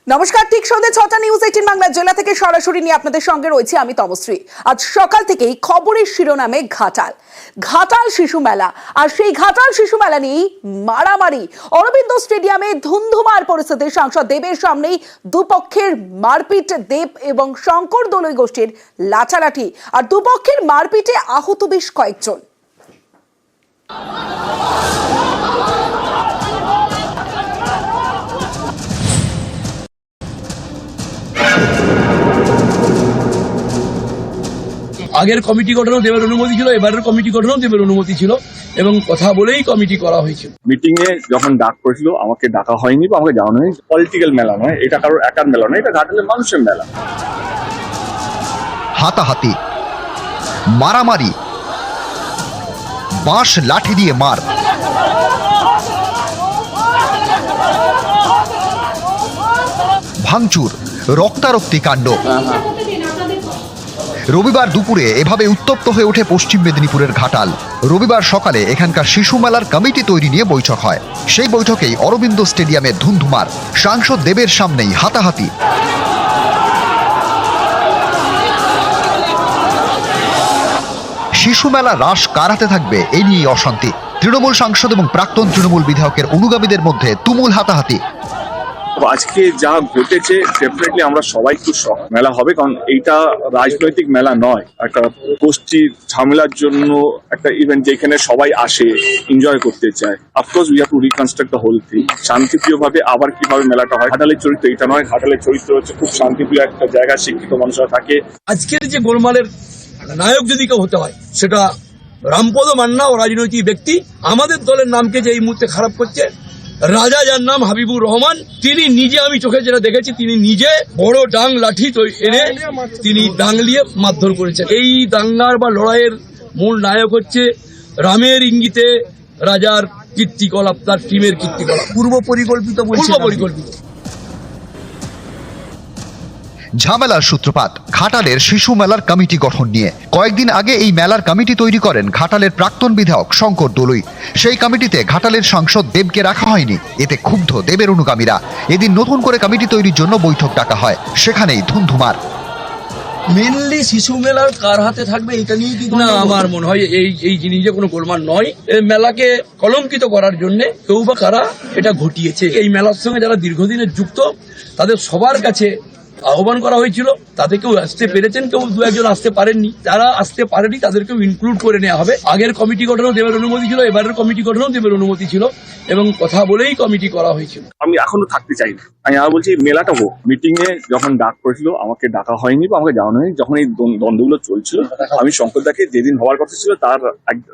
নমস্কার, ঠিক সন্ধ্যে 6টা নিউজ 18 বাংলা জেলা থেকে সরাসরি নিয়ে আপনাদের সঙ্গে রয়েছে আমি তমশ্রী। আজ সকাল থেকেই খবরের শিরোনামে ঘাটাল শিশু মেলা, আর সেই ঘাটাল শিশু মেলা নিয়েই মারামারি। অরবিন্দ স্টেডিয়ামে ধুন্ধুমার পরিস্থিতি। সাংসদ দেবের সামনেই দুপক্ষের মারপিট, দেব এবং শঙ্কর দলুই গোষ্ঠীর লাঠালাঠি, আর দুপক্ষের মারপিটে আহত বেশ কয়েকজন। আগের কমিটি গঠনও দেবের অনুমতি ছিল, এবারের কমিটি গঠনও দেবের অনুমতি ছিল এবং কথা বলেই কমিটি করা হয়েছিল। মিটিং এ যখন ডাক করেছিল আমাকে ডাকা হয়নি বা আমাকে জানানো হয়নি। পলিটিক্যাল মেলা নয়, এটা কারোর একার মেলা নয়, এটা ঘাটালের মানুষের মেলা। হাতাহাতি, মারামারি, বাঁশ লাঠি দিয়ে মার, ভাঙচুর, রক্তারক্তি কাণ্ড। রবিবার দুপুরে এভাবে উত্তপ্ত হয়ে ওঠে পশ্চিম মেদিনীপুরের ঘাটাল। রবিবার সকালে এখানকার শিশু মেলার কমিটি তৈরি নিয়ে বৈঠক হয়। সেই বৈঠকেই অরবিন্দ স্টেডিয়ামে ধুন্ধুমার, সাংসদ দেবের সামনেই হাতাহাতি। শিশু মেলা রাস কার হাতে থাকবে এই নিয়েই অশান্তি। তৃণমূল সাংসদ এবং প্রাক্তন তৃণমূল বিধায়কের অনুগামীদের মধ্যে তুমুল হাতাহাতি। আজকে যা ঘটেছে ডেফিনেটলি আমরা সবাই একটু শক। মেলা হবে কারণ এইটা রাজনৈতিক মেলা নয়, একটা গোষ্ঠী ঝামেলার জন্য একটা ইভেন্ট যেখানে সবাই আসে এনজয় করতে চায়। Of course we have to reconstruct the whole thing. শান্তিপ্রিয় ভাবে আবার কিভাবে মেলাটা হয়। ঘাটালের চরিত্র এটা নয়, ঘাটালের চরিত্র হচ্ছে খুব শান্তিপ্রিয় একটা জায়গা, শিক্ষিত মানুষরা থাকে। আজকের যে গোলমালের নায়ক যদি কেউ হতে হয় সেটা রামপদ মান্না ও রাজনৈতিক ব্যক্তি। আমাদের দলের নামকে যে এই মুহূর্তে খারাপ করছে, রাজা যার নাম হাবিবুর রহমান, তিনি নিজে, আমি চোখে যেটা দেখেছি, তিনি নিজে বড় ডাং লাঠি এনে তিনি ডাংলিয়ে মারধর করেছেন। এই দাঙ্গার বা লড়াইয়ের মূল নায়ক হচ্ছে রামের ইঙ্গিতে রাজার কীর্তিকলাপ, তার টিমের কীর্তিকলাপ পূর্ব পরিকল্পিত। ঝামেলার সূত্রপাত ঘাটালের শিশু মেলার কমিটি গঠন নিয়ে। কয়েকদিন আগে এই মেলার কমিটি তৈরি করেন ঘাটালের প্রাক্তন বিধায়ক শঙ্কর দলুই। সেই কমিটিতে ঘাটালের সাংসদ দেবকে রাখা হয়নি, এতে ক্ষুব্ধ দেবের অনুগামীরা। এদিন নতুন করে কমিটি তৈরির জন্য বৈঠক ডাকা হয়, সেখানেই ধুন্ধুমার। মেনলি শিশু মেলার কার হাতে থাকবে এটা নিয়ে কি না, আমার মনে হয় এই জিনিসে কোনো গোলমাল নয়। এই মেলাকে কলঙ্কিত করার জন্য কেউ বা কারা এটা ঘটিয়েছে। এই মেলার সঙ্গে যারা দীর্ঘদিনের যুক্ত তাদের সবার কাছে আহ্বান করা হয়েছিল, তাতে কেউ আসতে পেরেছেন, কেউ দু একজন আসতে পারেননি। যারা আসতে পারেনি তাদেরকেও ইনক্লুড করে নেওয়া হবে। আগের কমিটি গঠনও দেবের অনুমতি ছিল, এবারের কমিটি গঠনও দেবের অনুমতি ছিল এবং কথা বলেই কমিটি করা হয়েছিল। আমি এখনো থাকতে চাই না। আমি আর বলছি মেলাটা হোক। মিটিং এ যখন ডাক করেছিল আমাকে ডাকা হয়নি বা আমাকে জানানো হয়নি। যখন এই দ্বন্দ্বগুলো চলছিল আমি শঙ্করদাকে যেদিন হওয়ার কথা ছিল তার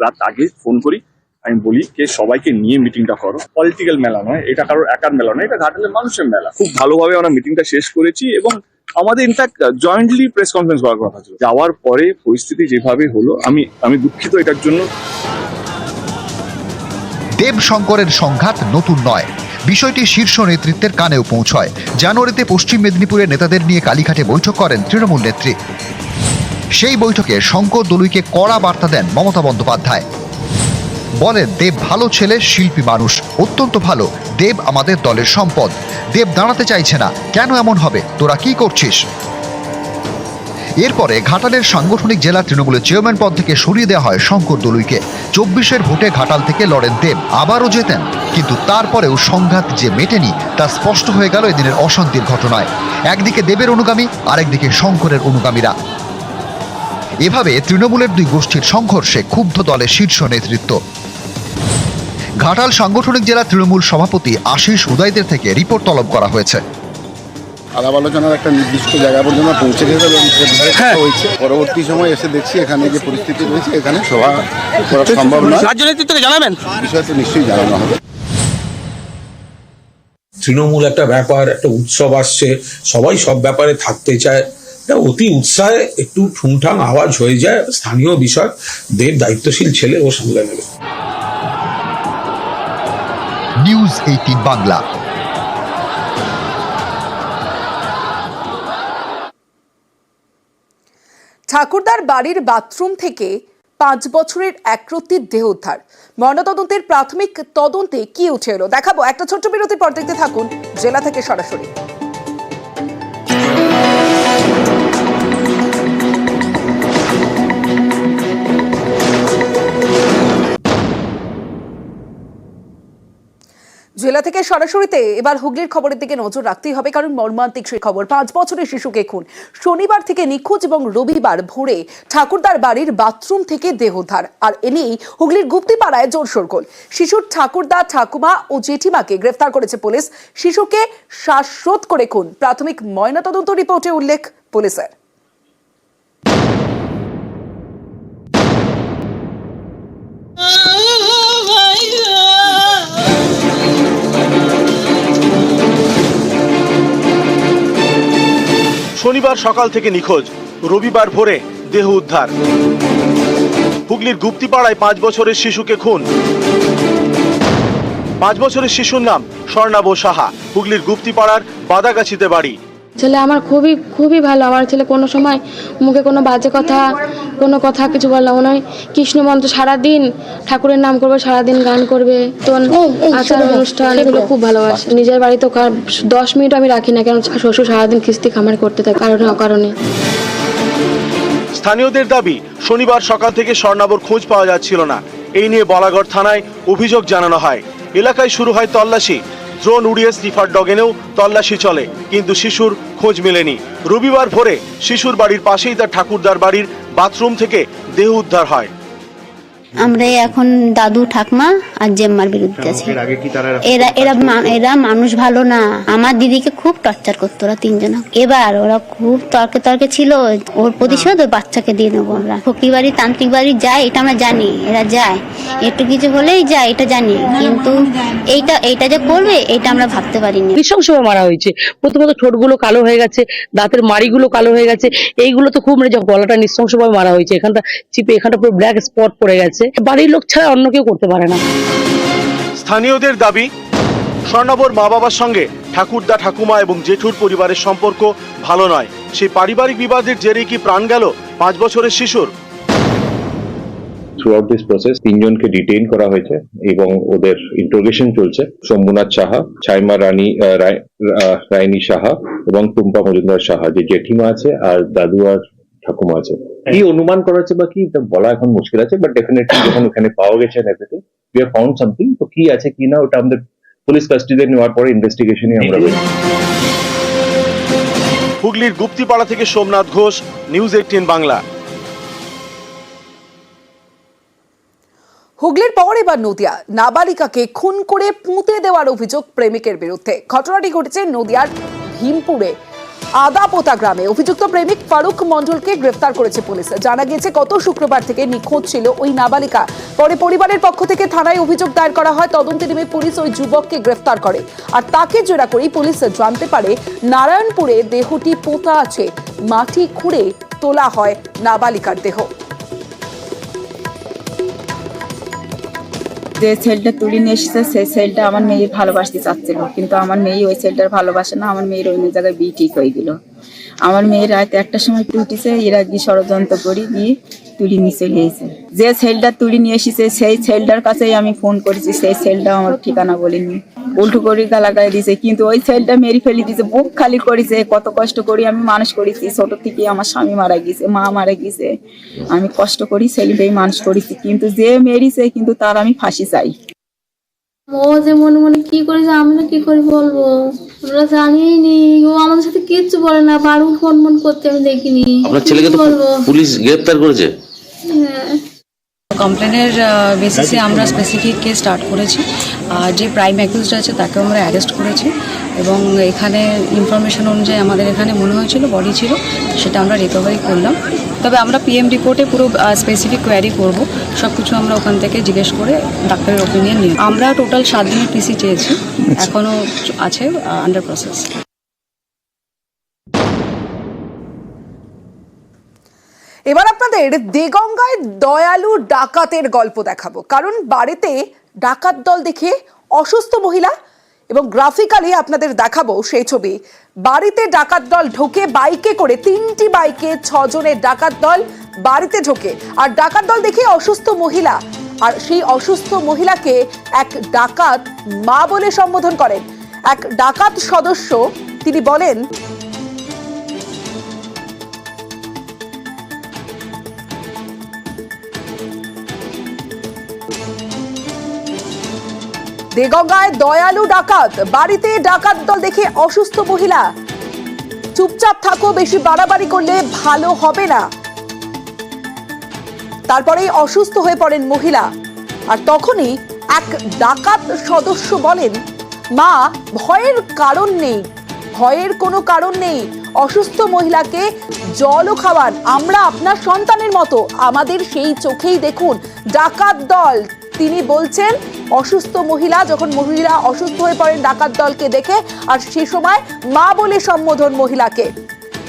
রাত আগে ফোন করি, আমি বলি কে সবাইকে নিয়ে মিটিংটা করো। পলিটিক্যাল মেলা নয়, এটা কারোর একার মেলা নয়, এটা ঘাটালের মানুষের মেলা। খুব ভালোভাবে আমরা মিটিংটা শেষ করেছি এবং আমাদের ইনফ্যাক্ট জয়েন্টলি প্রেস কনফারেন্স করার কথা ছিল। যাওয়ার পরে পরিস্থিতি যেভাবে হলো আমি দুঃখিত এটার জন্য। দেব শঙ্করের সংঘাত নতুন নয়, বিষয়টি শীর্ষ নেতৃত্বের কানেও পৌঁছয়। জানুয়ারিতে পশ্চিম মেদিনীপুরের নেতাদের নিয়ে কালীঘাটে বৈঠক করেন তৃণমূল নেত্রী। সেই বৈঠকে শঙ্কর দলুইকে কড়া বার্তা দেন মমতা বন্দ্যোপাধ্যায়। বলেন, দেব ভালো ছেলে, শিল্পী মানুষ, অত্যন্ত ভালো। দেব আমাদের দলের সম্পদ। দেব দাঁড়াতে চাইছে না, কেন এমন হবে? তোরা কি করছিস? এরপরে ঘাটালের সাংগঠনিক জেলা তৃণমূলের চেয়ারম্যান পদ থেকে সরিয়ে দেওয়া হয় শঙ্কর দলুইকে। 24-এর ভোটে ঘাটাল থেকে লড়েন দেব, আবারও জেতেন। কিন্তু তারপরেও সংঘাত যে মেটেনি তা স্পষ্ট হয়ে গেল এদিনের অশান্তির ঘটনায়। একদিকে দেবের অনুগামী, আরেকদিকে শঙ্করের অনুগামীরা। এভাবে তৃণমূলের দুই গোষ্ঠীর সংঘর্ষে ক্ষুব্ধ দলের শীর্ষ নেতৃত্ব। ঘাটাল সাংগঠনিক জেলা তৃণমূল সভাপতি আশিস উদয়দের থেকে রিপোর্ট তলব করা হয়েছে। আলাপ আলোচনার একটা নির্দিষ্ট জায়গা পর্যন্ত পৌঁছে গেছে এবং হয়েছে। পরবর্তী সময় এসে দেখছি এখানে যে পরিস্থিতি রয়েছে এখানে সভা করা সম্ভব নয়। রাজ্য নেতৃত্বকে জানাবেন, বিষয় তো নিশ্চয়ই জানানো হবে। তৃণমূল একটা ব্যাপার, একটা উৎসব আসছে, সবাই সব ব্যাপারে থাকতে চায়। অতি উৎসাহে একটু ঠুংঠাং আওয়াজ হয়ে যায়, স্থানীয় বিষয়। দেব দায়িত্বশীল ছেলে, ও সামলে নেবে। নিউজ 18 বাংলা। ঠাকুরদার বাড়ির বাথরুম থেকে 5 বছরের একরত্তির দেহ উদ্ধার। ময়নাতদন্তের প্রাথমিক তদন্তে কি উঠে এলো দেখাবো। একটা ছোট্ট বিরতির পর দেখতে থাকুন জেলা থেকে সরাসরি। জেলা থেকে সরাসরিতে এবার হুগলির খবরের দিকে নজর রাখতেই হবে, কারণ মর্মান্তিক সেই খবর। 5 বছরের শিশুকে খুন, শনিবার থেকে নিখোঁজ এবং রবিবার ভোরে ঠাকুরদার বাড়ির বাথরুম থেকে দেহ উদ্ধার। আর এ নিয়েই হুগলির গুপ্তিপাড়ায় জোর শোরগোল। শিশুর ঠাকুরদা, ঠাকুমা ও জেঠিমাকে গ্রেফতার করেছে পুলিশ। শিশুকে শ্বাসরোধ করে খুন, প্রাথমিক ময়নাতদন্ত রিপোর্টে উল্লেখ পুলিশের। শনিবার সকাল থেকে নিখোঁজ, রবিবার ভোরে দেহ উদ্ধার। হুগলির গুপ্তিপাড়ায় 5 বছরের শিশুকে খুন। 5 বছরের শিশুর নাম স্বর্ণাভ সাহা, হুগলির গুপ্তিপাড়ার বাদাগাছিতে বাড়ি। ছেলে আমার খুবই ভালো। আমার ছেলে কোনো সময় মুখে কোনো বাজে কথা, কোনো কথা কিছু বলে না। নয় কৃষ্ণ মন্ত্র সারাদিন ঠাকুরের নাম করবে, সারাদিন গান করবে, তো আচার অনুষ্ঠান এগুলো খুব ভালোবাসে। নিজের বাড়িতে 10 মিনিট আমি রাখি না, কারণ শ্বশুর সারাদিন খিস্তি খামার করতে থাকে কারণে অকারণে। স্থানীয়দের দাবি, শনিবার সকাল থেকে স্বর্ণাভর খোঁজ পাওয়া যাচ্ছিল না। এই নিয়ে বলাগড় থানায় অভিযোগ জানানো হয়। এলাকায় শুরু হয় তল্লাশি। ড্রোন উড়িয়ে স্নিফার ডগ এনেও তল্লাশি চলে, কিন্তু শিশুর খোঁজ মেলেনি। রবিবার ভোরে শিশুর বাড়ির পাশেই তার ঠাকুরদার বাড়ির বাথরুম থেকে দেহ উদ্ধার হয়। আমরা এখন দাদু, ঠাকমা আর জেম্মার বিরুদ্ধে আছি। এরা মানুষ ভালো না। আমার দিদিকে খুব টর্চার করতো ওরা 3 জন। এবার ওরা খুব তর্কে ছিল। ওর প্রতিশোধ ওই বাচ্চাকে দিয়ে নেবো আমরা। ফকির বাড়ি, তান্ত্রিক বাড়ি যায়, এটা আমরা জানি। এরা যায়, একটু কিছু হলেই যায়, এটা জানি। কিন্তু এইটা যে করবে এটা আমরা ভাবতে পারিনি। নৃশংসভাবে মারা হয়েছে। প্রথমত ঠোঁটগুলো কালো হয়ে গেছে, দাঁতের মাড়িগুলো কালো হয়ে গেছে। এইগুলো তো খুব গলাটা নৃশংসভাবে মারা হয়েছে। এখানটা চিপে এখানটা পুরো ব্ল্যাক স্পট পড়ে গেছে। বাড়ির লোক ছাড়া অন্য কেউ করতে পারে না। স্থানীয়দের দাবি, স্বর্ণাভর মা বাবার সঙ্গে ঠাকুরদা, ঠাকুমা এবং জেঠুর পরিবারের সম্পর্ক ভালো নয়। সেই পারিবারিক বিবাদের জেরে কি প্রাণ গেল 5 বছরের শিশুর? থ্রুআউট দিস প্রসেস 3 জনকে ডিটেইন করা হয়েছে এবং ওদের ইন্টারোগেশন চলছে। শম্ভুনাথ সাহা, ছাইমা রানী সাহা এবং টুম্পা মজুমদার সাহা, যে জেঠিমা আছে আর দাদু আর ঠাকুমা আছে। কি অনুমান করা হচ্ছে বা কি বলা এখন মুশকিল আছে, বাট ডেফিনেটলি যখন ওখানে পাওয়া গেছে everything, we have found something. তো কি আছে কি না ওটা আমাদের পুলিশ কাস্টডিতে নেওয়ার পরে ইনভেস্টিগেশনে আমরা বলি। হুগলির গুপ্তিপাড়া থেকে সোমনাথ ঘোষ, নিউজ 18 বাংলা। হুগলির পর এবার নদিয়া। নাবালিকাকে খুন করে পুঁতে দেওয়ার অভিযোগ প্রেমিকের বিরুদ্ধে। ঘটনাটি ঘটেছে নদিয়ার ভীমপুরে আদাপোতা গ্রামে। অভিযুক্ত প্রেমিক ফারুক মণ্ডলকে গ্রেফতার করেছে পুলিশ। জানা গিয়েছে গত শুক্রবার থেকে নিখোঁজ ছিল ওই নাবালিকা। পরে পরিবারের পক্ষ থেকে থানায় অভিযোগ দায়ের করা হয়। তদন্তে নেমে পুলিশ ওই যুবককে গ্রেফতার করে। আর তাকে জেরা করেই পুলিশ জানতে পারে নারায়ণপুরে দেহটি পোঁতা আছে। মাটি খুঁড়ে তোলা হয় নাবালিকার দেহ। যে ছেলেটা তুলে নিয়ে এসেছে সেই ছেলেটা আমার মেয়ের ভালোবাসতে চাচ্ছিল, কিন্তু আমার মেয়ে ওই ছেলেটার ভালোবাসে না। আমার মেয়ের অন্য জায়গায় বিয়ে ঠিক হয়ে গেল। আমার মেয়ের রাতে 1টার সময় টুটিছে, এরা গিয়ে ষড়যন্ত্র করে গিয়ে তুলে নিয়ে চলে এসেছে। যে ছেলেটা তুলে নিয়ে এসেছে সেই ছেলেটার কাছেই আমি ফোন করেছি। সেই ছেলেটা আমার ঠিকানা বলেনি, উল্টো করে গালাগালি দিয়েছে। কিন্তু ওই ছেলেটা মেরে ফেলে দিয়েছে, বুক খালি করেছে। কত কষ্ট করি আমি মানুষ করেছি। ছোট থেকে আমার স্বামী মারা গেছে, মা মারা গেছে। আমি কষ্ট করি ছেলেটাই মানুষ করেছি, কিন্তু যে মেরেছে কিন্তু তার আমি ফাঁসি চাই। ও যে মনে মনে কি করেছে আমরা কি করে বলবো, আমরা জানিই নি। ও আমাদের সাথে কিচ্ছু বলে না, বারবার ফোন করতে আমি দেখিনি। আপনার ছেলেকে তো পুলিশ গ্রেফতার করেছে। কমপ্লেনের বেসিসে আমরা স্পেসিফিক কেস স্টার্ট করেছি। যে প্রাইম অ্যাকিউজড আছে তাকেও আমরা অ্যারেস্ট করেছি এবং এখানে ইনফরমেশন অনুযায়ী আমাদের এখানে মনে হয়েছিল বডি ছিল, সেটা আমরা রিকভারি করলাম। তবে আমরা পিএম রিপোর্টে পুরো স্পেসিফিক কোয়ারি করব। সব কিছু আমরা ওখান থেকে জিজ্ঞেস করে ডাক্তারের ওপিনিয়ন নিই। আমরা টোটাল 7 দিনের পিসি চেয়েছি, এখনও আছে আন্ডার প্রসেস। এবার আপনাদের দেগঙ্গায় দয়ালু ডাকাতের গল্প দেখাবো, কারণ বাড়িতে ডাকাত দল দেখে অসুস্থ মহিলা এবং গ্রাফিক্যালি আপনাদের দেখাবো সেই ছবি। বাড়িতে ডাকাত দল ঢোকে বাইকে করে, 3টি বাইকে 6 জনের ডাকাত দল বাড়িতে ঢোকে। আর ডাকাত দল দেখে অসুস্থ মহিলা, আর সেই অসুস্থ মহিলাকে এক ডাকাত মা বলে সম্বোধন করেন। এক ডাকাত সদস্য তিনি বলেন, দেগঙ্গায় দয়ালু ডাকাত, বাড়িতে ডাকাত দল দেখে অসুস্থ মহিলা। চুপচাপ থাকো, বেশি বাড়াবাড়ি করলে ভালো হবে না। তারপরেই অসুস্থ হয়ে পড়েন মহিলা। আর তখনই এক ডাকাত সদস্য বলেন, মা ভয়ের কারণ নেই, ভয়ের কোনো কারণ নেই, অসুস্থ মহিলাকে জলও খাওয়ান, আমরা আপনার সন্তানের মতো, আমাদের সেই চোখেই দেখুন। ডাকাত দল, তিনি বলছেন অসুস্থ মহিলা, যখন মহিলা অসুস্থ হয়ে পড়েন ডাকাত দলকে দেখে, আর সে সময় মা বলে সম্বোধন মহিলাকে।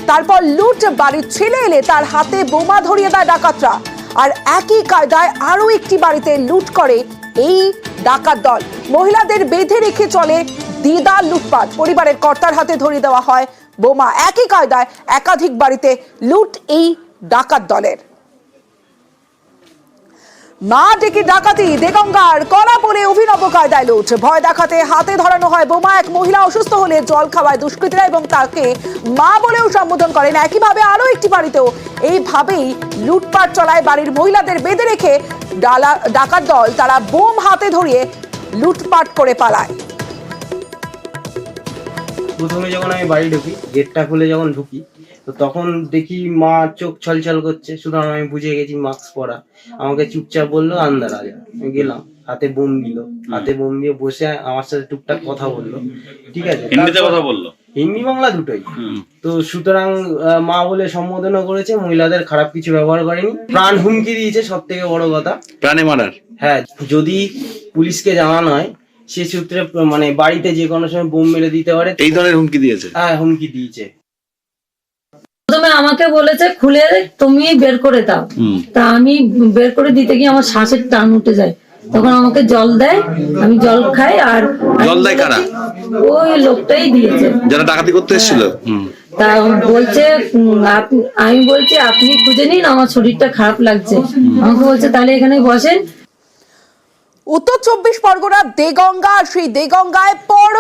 তারপর লুট, বাড়ির ছেলে এলে তার হাতে বোমা ধরিয়ে দেয় ডাকাতরা। আর একই কায়দায় আরো একটি বাড়িতে লুট করে এই ডাকাত দল। মহিলাদের বেঁধে রেখে চলে দিদার লুটপাট, পরিবারের কর্তার হাতে ধরিয়ে দেওয়া হয় বোমা। একই কায়দায় একাধিক বাড়িতে লুট এই ডাকাত দলের। মা ডেকে ডাকাতি, দেগঙ্গার কলাপোলে অভিনব কায়দায় লুট, ভয় দেখাতে হাতে ধরানো হয় বোমা। এক মহিলা অসুস্থ হলে জল খাওয়ায় দুষ্কৃতীরা এবং তাকে মা বলেও সম্বোধন করেন। একইভাবে আরো একটি বাড়িতেও এইভাবেই লুটপাট চলায়। বাড়ির মহিলাদের বেঁধে রেখে ডাকাত দল তারা বোম হাতে ধরিয়ে লুটপাট করে পালায়। প্রথমে যখন আমি বাড়ি ঢুকি, গেটটা খুলে যখন ঢুকি, তো তখন দেখি মা চোখ ছলছল করছে। সুতরাং আমি বুঝে গেছি মাস্ক পরা। আমাকে চুপচাপ বললো আন্দার আজ। আমি গেলাম, হাতে বোম দিল, হাতে বোম দিয়ে বসে আমার সাথে টুকটাক কথা বললো। ঠিক আছে, হিন্দিতে কথা বললো, হিন্দি বাংলা দুটোই। তো সুতরাং মা বলে সম্বোধনও করেছে, মহিলাদের খারাপ কিছু ব্যবহার করেনি। প্রাণ হুমকি দিয়েছে, সব থেকে বড় কথা, প্রাণে মারার। হ্যাঁ, যদি পুলিশকে জানানো হয় সে সূত্রে মানে বাড়িতে যে কোনো সময় বোম মেরে দিতে পারে, এই ধরনের হুমকি দিয়েছে। হ্যাঁ, হুমকি দিয়েছে। প্রথমে আমাকে বলেছে খুলে তুমি বের করে দাও, তা আমি বের করে দিতে গিয়ে আমার শ্বাসের টান উঠে যায়। তখন আমাকে জল দেয়, আমি জল খাই। আর জল দেয় কারা? ওই লোকটাই দিয়েছে যারা ডাকাতি করতে এসেছিল। তা বলছে আমি বলছি আপনি খুঁজে নিন, আমার শরীরটা খারাপ লাগছে। আমাকে বলছে তাহলে এখানে বসেন। উত্তর 24 পরগনা দেগঙ্গা, সেই দেগঙ্গায় পর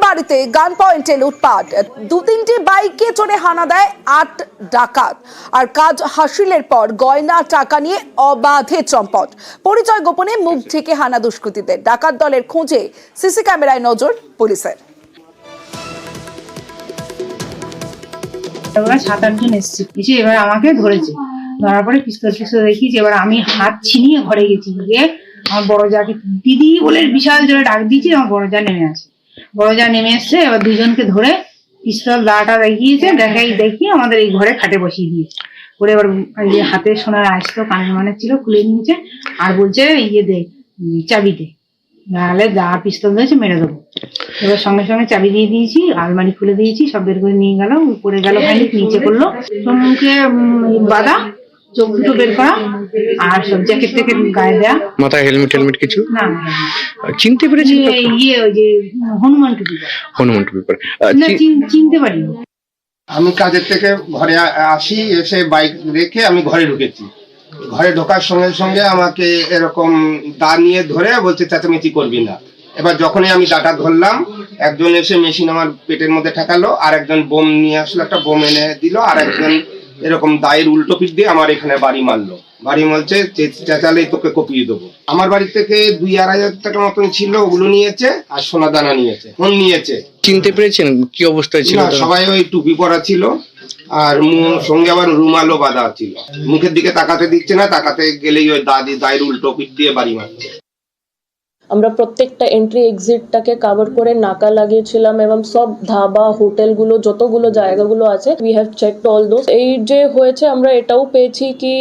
বাড়িতে গান পয়েন্টে লুটপাট, 2-3টি বাইকে চড়ে হানা দেয় 8 ডাকাত। আর কাজ হাসিলের পর গয়না টাকা নিয়ে অবাধে চম্পট, পরিচয় গোপনে মুখ ঢেকে হানা দুষ্কৃতীদের। ডাকাত দলের খোঁজে সিসি ক্যামেরায় নজর পুলিশের। 7-8 জন এসছে, এবার আমাকে ধরেছে। ধরার পরে পিস্তল দেখিয়েছে। এবার আমি হাত ছিনিয়ে ঘরে গেছি, গিয়ে আমার বড় যাকে দিদি বলে বিশাল জোরে ডাক দিয়েছি। আমার বড় যা নেমে আসে, বড় যা নেমে এসছে। এবার দুজনকে ধরে পিস্তল দাঁড়াটা দেখিয়েছে, দেখিয়ে আমাদের এই ঘরে খাটে বসিয়ে দিয়েছে। করে এবার হাতে সোনার আসতো, কানের মানে ছিল, খুলে নিয়েছে। আর বলছে দে, চাবি দে, নাহলে যা পিস্তল দিয়েছে মেরে দেবো। এবার সঙ্গে সঙ্গে চাবি দিয়ে দিয়েছি, আলমারি খুলে দিয়েছি, সব বের করে নিয়ে গেল। উপরে গেল খানিক, নিচে করলো, মুখে বাঁধা, চোখ দুটো বের করা, আর সব জ্যাকেট ট্যাকেট গায়ে দেয়া। মাথায় হেলমেট কিছু না, চিনতে পেরেছি? ওই যে হনুমান টুপি পরে না, চিনতে পারিনি। আমি কাজের থেকে ঘরে আসি, এসে বাইক রেখে আমি ঘরে ঢুকেছি। ঘরে ঢোকার সঙ্গে সঙ্গে আমাকে এরকম দা নিয়ে ধরে বলছে চেঁচামেচি করবি না। এবার যখনই আমি দাটা ধরলাম, একজন এসে মেশিন আমার পেটের মধ্যে ঠেকালো, আর একজন বোম নিয়ে আসলো, একটা বোম এনে দিল, আর একজন এরকম দায়ের উল্টো পিঠ দিয়ে আমার এখানে বাড়ি মারলো। বাড়ি মারছে, চেঁচালেই তোকে কপিয়ে দেবো। আমার বাড়ি থেকে 2-2.5 হাজার টাকা মতন ছিল, ওগুলো নিয়েছে। আর সোনা দানা নিয়েছে, ফোন নিয়েছে। চিনতে পেরেছেন কি অবস্থায় ছিল? সবাই ওই টুপি পরা ছিল, আর সঙ্গে আবার রুমালও বাঁধা ছিল। মুখের দিকে তাকাতে দিচ্ছে না, তাকাতে গেলেই ওই দায়ের উল্টো পিঠ দিয়ে বাড়ি মারছে। আমরা প্রত্যেকটা এন্ট্রি এক্সিটটাকে কভার করে নাকা লাগিয়েছিলাম এবং সব ধাবা, হোটেলগুলো, যতগুলো জায়গাগুলো আছে, we have checked all those. এই যে হয়েছে, আমরা এটাও পেয়েছি কি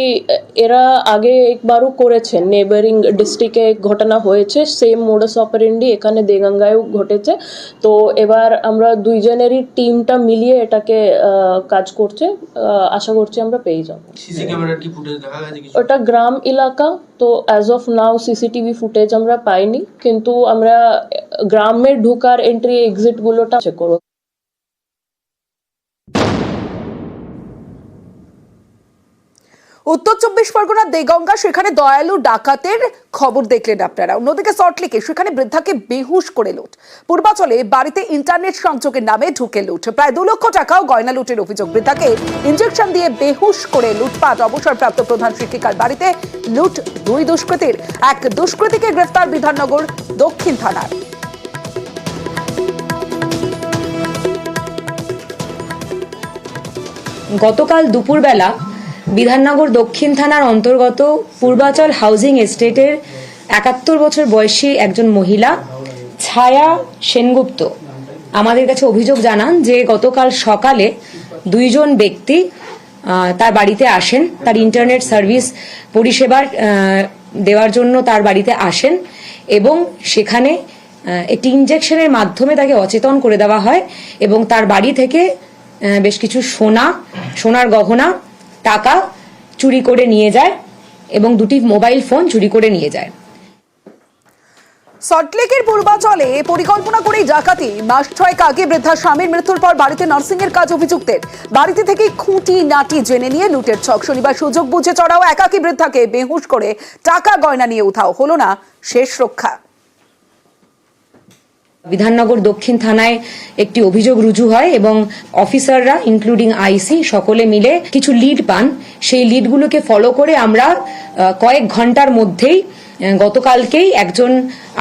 এরা আগে একবারও করেছে, নেবারিং ডিস্ট্রিক্টে ঘটনা হয়েছে, সেম মোডাস অপারেন্ডি এখানে দেগঙ্গায়ও ঘটেছে। তো এবার আমরা দুইজনেরই টিমটা মিলিয়ে এটাকে কাজ করছে, আশা করছি আমরা পেয়ে যাবো। সিসি ক্যামেরার কি ফুটেজ দেখা গেছে কিছু? ওটা গ্রাম এলাকা, তো as of now CCTV footage আমরা পাইনি, কিন্তু আমরা গ্রামের ঢোকার এন্ট্রি এক্সিট গুলোটা চেক করব। উত্তর 24 পরগনা দেগঙ্গা, সেখানে দয়ালু ডাকাতের খবর দেখলেন আপনারা। অন্যদিকে সল্টলেকে সেখানে বৃদ্ধাকে বেহুশ করে লুট। পূর্বাচলে বাড়িতে ইন্টারনেট সংযোগের নামে ঢুকে লুট, প্রায় 2 লক্ষ টাকাও গয়না লুটের অভিযোগ। বৃদ্ধাকে ইনজেকশন দিয়ে বেহুশ করে লুটপাট। অবসরপ্রাপ্ত প্রধান শিক্ষিকার বাড়িতে লুট 2 দুষ্কৃতীর। এক দুষ্কৃতীকে গ্রেফতার বিধাননগর দক্ষিণ থানার। গতকাল দুপুরবেলা বিধাননগর দক্ষিণ থানার অন্তর্গত পূর্বাচল হাউজিং এস্টেটের 71 বছর বয়সী একজন মহিলা ছায়া সেনগুপ্ত আমাদের কাছে অভিযোগ জানান যে গতকাল সকালে 2 জন ব্যক্তি তার বাড়িতে আসেন, তার ইন্টারনেট সার্ভিস পরিষেবা দেওয়ার জন্য তার বাড়িতে আসেন এবং সেখানে একটি ইনজেকশনের মাধ্যমে তাকে অচেতন করে দেওয়া হয় এবং তার বাড়ি থেকে বেশ কিছু সোনার গহনা, টাকা চুরি করে নিয়ে যায় এবং 2টি মোবাইল ফোন চুরি করে নিয়ে যায়। সল্টলেকের পূর্বাচলে পরিকল্পনা করেই ডাকাতি। মাস 6 আগে বৃদ্ধা স্বামীর মৃত্যুর পর বাড়িতে নার্সিং এর কাজ অভিযুক্তের। বাড়িতে থেকে খুঁটি নাটি জেনে নিয়ে লুটের ছক। শনিবার সুযোগ বুঝে চড়াও একাকী বৃদ্ধাকে বেহুশ করে টাকা গয়না নিয়ে উধাও, হলো না শেষ রক্ষা। বিধাননগর দক্ষিণ থানায় একটি অভিযোগ রুজু হয় এবং অফিসাররা ইনক্লুডিং আইসি সকলে মিলে কিছু লিড পান। সেই লিডগুলোকে ফলো করে আমরা কয়েক ঘন্টার মধ্যেই গতকালকেই একজন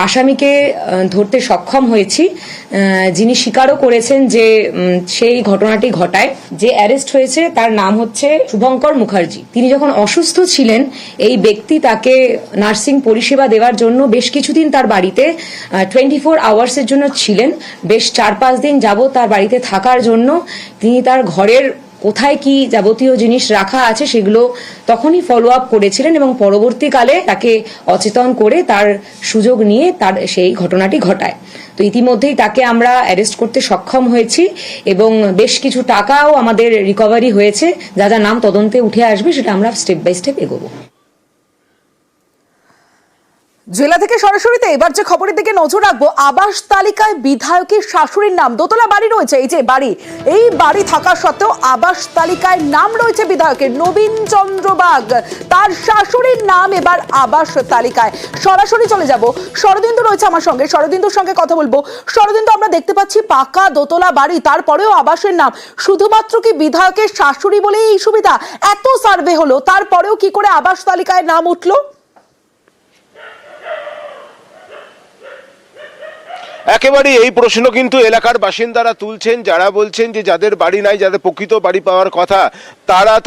আসামিকে ধরতে সক্ষম হয়েছি, যিনি স্বীকারও করেছেন যে সেই ঘটনাটি ঘটায়। যে অ্যারেস্ট হয়েছে তার নাম হচ্ছে শুভঙ্কর মুখার্জি। তিনি যখন অসুস্থ ছিলেন এই ব্যক্তি তাকে নার্সিং পরিষেবা দেওয়ার জন্য বেশ কিছুদিন তার বাড়িতে 24 আওয়ার্সের জন্য ছিলেন। বেশ 4-5 দিন যাবত তার বাড়িতে থাকার জন্য তিনি তার ঘরের কোথায় কি যাবতীয় জিনিস রাখা আছে সেগুলো তখনই ফলো আপ করেছিলেন এবং পরবর্তীকালে তাকে অচেতন করে তার সুযোগ নিয়ে তার সেই ঘটনাটি ঘটায়। তো ইতিমধ্যেই তাকে আমরা অ্যারেস্ট করতে সক্ষম হয়েছি এবং বেশ কিছু টাকাও আমাদের রিকভারি হয়েছে। যা যা নাম তদন্তে উঠে আসবে সেটা আমরা স্টেপ বাই স্টেপ এগোবো। জেলা থেকে সরাসরিতে এবার যে খবরের দিকে নজর রাখবো, আবাস তালিকায় বিধায়কের শাশুড়ির নাম। দোতলা বাড়ি রয়েছে, এই যে বাড়ি, এই বাড়ি থাকা সত্ত্বেও আবাস তালিকায় নাম রয়েছে বিধায়কের নবীন চন্দ্র বাগ। তার শাশুড়ির নাম এবার আবাস তালিকায়। সরাসরি চলে যাব, শরদিন্দু রয়েছে আমার সঙ্গে, শরদিন্দুর সঙ্গে কথা বলবো। শরদিন্দু, আমরা দেখতে পাচ্ছি পাকা দোতলা বাড়ি, তারপরেও আবাসের নাম। শুধুমাত্র কি বিধায়কের শাশুড়ি বলেই এই সুবিধা? এত সার্ভে হলো তারপরেও কি করে আবাস তালিকায় নাম উঠলো? একেবারে এই প্রশ্ন কিন্তু এলাকার বাসিন্দারা তুলছেন, যারা বলছেন যে যাদের বাড়ি নাই, যাদের প্রকৃত বাড়ি পাওয়ার কথা,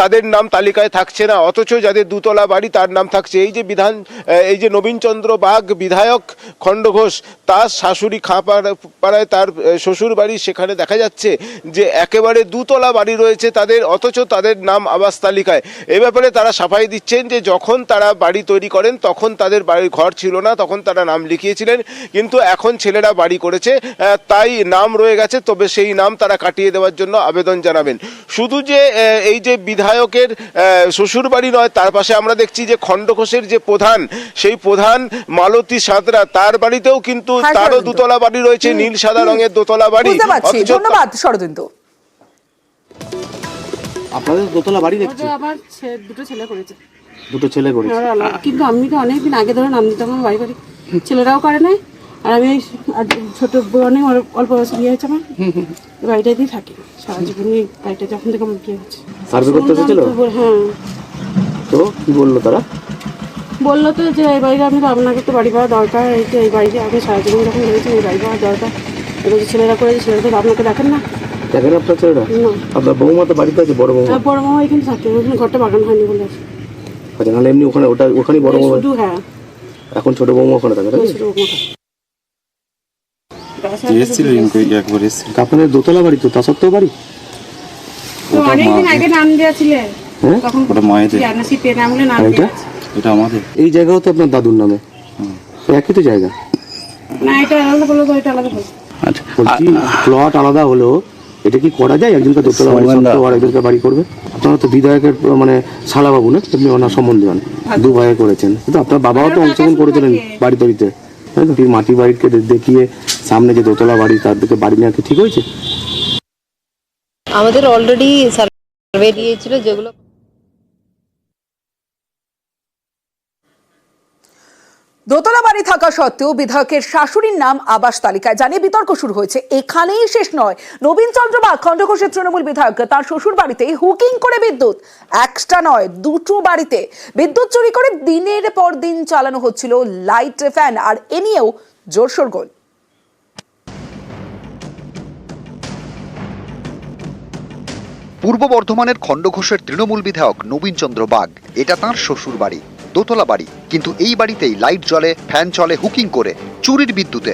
তাদের নাম তালিকায় থাকছে না, অথচ যাদের দুতলা বাড়ি তার নাম থাকছে। এই যে নবীন চন্দ্র বাগ বিধায়ক খণ্ডঘোষ, তার শাশুড়ি খাঁপাড়ায় তার শ্বশুর বাড়ি, সেখানে দেখা যাচ্ছে যে একেবারে দুতলা বাড়ি রয়েছে তাদের, অথচ তাদের নাম আবাস তালিকায়। এ ব্যাপারে তারা সাফাই দিচ্ছেন যে যখন তারা বাড়ি তৈরি করেন তখন তাদের বাড়ির ঘর ছিল না, তখন তারা নাম লিখিয়েছিলেন, কিন্তু এখন ছেলেরা বাড়ি করেছে তাই নাম রয়ে গেছে, তবে সেই নাম তারা কাটিয়ে দেওয়ার জন্য আবেদন জানাবেন। শুধু যে এই যে বিধায়কের শ্বশুর বাড়ি নয়, তার পাশে আমরা দেখছি যে খণ্ডঘোষের যে প্রধান, সেই প্রধান মালতী সাঁতরা, তার বাড়িতেও কিন্তু তারও দুতলা বাড়ি রয়েছে, নীল সাদা রঙের দোতলা বাড়ি। ধন্যবাদ শরদিন্দু। আপনাদের দোতলা বাড়ি দেখছি, আবার দুটো ছেলে করেছে, দুটো ছেলে করেছে, কিন্তু আমি তো অনেকদিন আগে ধরে নাম দিতাম বাড়ি বাড়ি, ছেলেরাও করে নাই। আর আমি ছোট অনেক অল্প বয়সে বিয়ে হয়েছে আমার, বাড়িটাতেই থাকি সারা জীবনই। বাড়িটা যখন থেকে আমার বিয়ে হচ্ছে, সার্ভে করতে এসেছিল। হ্যাঁ, তো কি বললো তারা? বললো তো যে এই বাড়িতে আমি তো আপনাকে তো বাড়ি পাওয়া দরকার, এই বাড়িতে আগে সারা জীবন যখন রয়েছে এই বাড়ি পাওয়া দরকার। এবার ছেলেরা করেছে, ছেলেরা তো আপনাকে দেখেন না, দেখেন আপনার ছেলেরা? আপনার বৌমা তো বাড়িতে আছে, বড় বৌমা? বড় মামা এখানে থাকে, ঘরটা বাগান হয়নি বলে। আচ্ছা, নাহলে এমনি ওখানে বড় বৌমা? হ্যাঁ, এখন ছোট বৌমা ওখানে থাকে। আপনাদের দোতলা বাড়ি তো, তা সত্ত্বেও বাড়ি? অনেকদিন আগে নাম দেওয়া ছিলেন, তখন এটা আমাদের এই জায়গাও তো আপনার দাদুর নামে, একই তো জায়গা না? এটা আলাদা বলো, এটা আলাদা বলো। আচ্ছা, বলছি প্লট আলাদা হলো, এটা কি করা যায়? একজনকে দোতলা বাড়ি সত্ত্বেও আর একজনকে বাড়ি করবে? আপনারা তো বিধায়কের মানে শালা বাবু না, আপনি ওনার সম্বন্ধে হন, দু ভাইয়ে করেছেন, কিন্তু আপনার বাবাও তো অংশগ্রহণ করেছিলেন বাড়ি তৈরিতে। মাটি বাড়িকে দেখিয়ে সামনে যে দোতলা বাড়ি, তার দিকে বাড়ি নেওয়া কি ঠিক হয়েছে? আমাদের অলরেডি সার্ভে দিয়েছিল যেগুলো। দোতলা বাড়ি থাকা সত্ত্বেও বিধায়কের শাশুড়ির নাম আবাস তালিকায়, জানিয়ে বিতর্ক শুরু হয়েছে। এখানেই শেষ নয়, নবীন চন্দ্র বাগ খণ্ডঘোষের তৃণমূল বিধায়ক তার শ্বশুর বাড়িতে হুকিং করে বিদ্যুৎ, একটা নয় দুটো বাড়িতে বিদ্যুৎ চুরি করে দিনের পর দিন চালানো হচ্ছিল লাইট ফ্যান, আর এ নিয়েও জোর শোরগোল। পূর্ব বর্ধমানের খণ্ডঘোষের তৃণমূল বিধায়ক নবীন চন্দ্র বাগ, এটা তাঁর শ্বশুর বাড়ি, দোতলা বাড়ি, কিন্তু এই বাড়িতেই লাইট জ্বলে, ফ্যান চলে হুকিং করে, চুরির বিদ্যুতে।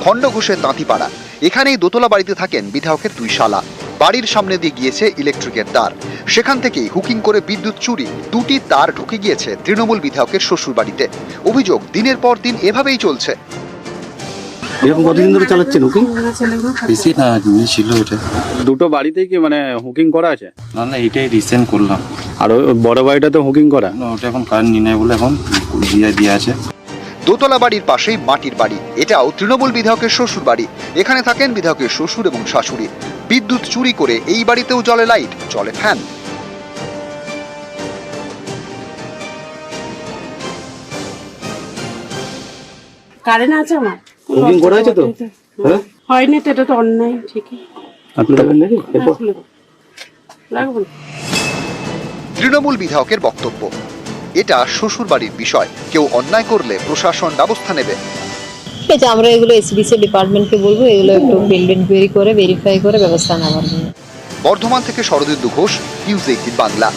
খণ্ডঘোষের তাঁতিপাড়া, এখানেই দোতলা বাড়িতে থাকেন বিধায়কের দুই শালা। বাড়ির সামনে দিয়ে গিয়েছে ইলেকট্রিকের তার, সেখান থেকেই হুকিং করে বিদ্যুৎ চুরি। দুটি তার ঢুকে গিয়েছে তৃণমূল বিধায়কের শ্বশুর বাড়িতে। অভিযোগ, দিনের পর দিন এভাবেই চলছে। এরকম কতদিন ধরে চালাচ্ছেন হুকিং? বেশি না, ছিল এটা। দুটো বাড়িতেই কি মানে হুকিং করা আছে? না না, এটাই রিসেন্ট করলাম। আর ওই বড় বাড়িটাতে হুকিং করা? না, ওটা এখন কারেন্ট নিয়ে নেয় বলে এখন দিয়ে আছে। দোতলা বাড়ির পাশেই মাটির বাড়ি, এটাও তৃণমূল বিধায়কের শ্বশুর বাড়ি। এখানে থাকেন বিধায়কের শ্বশুর এবং শাশুড়ি। বিদ্যুৎ চুরি করে এই বাড়িতেও জ্বলে লাইট, চলে ফ্যান। কারেন্ট আছে আমার, হুকিং করা আছে তো? হ্যাঁ, হয়নি তো, এটা তো অন্যায়। ঠিকই আপনি দেবেন নাকি? রাখবো। তৃণমূল বিধায়কের বক্তব্য, এটা শ্বশুর বাড়ির বিষয়, কেউ অন্যায় করলে প্রশাসন ব্যবস্থা নেবে। ঠিক আছে, আমরা এগুলো এসডিসি ডিপার্টমেন্টকে বলবো, এগুলো একটু ফিল্ড ইনকোয়ারি করে ভেরিফাই করে ব্যবস্থা নেওয়ার জন্য। বর্ধমান থেকে শরদিন্দু ঘোষ, নিউজ 18 বাংলা।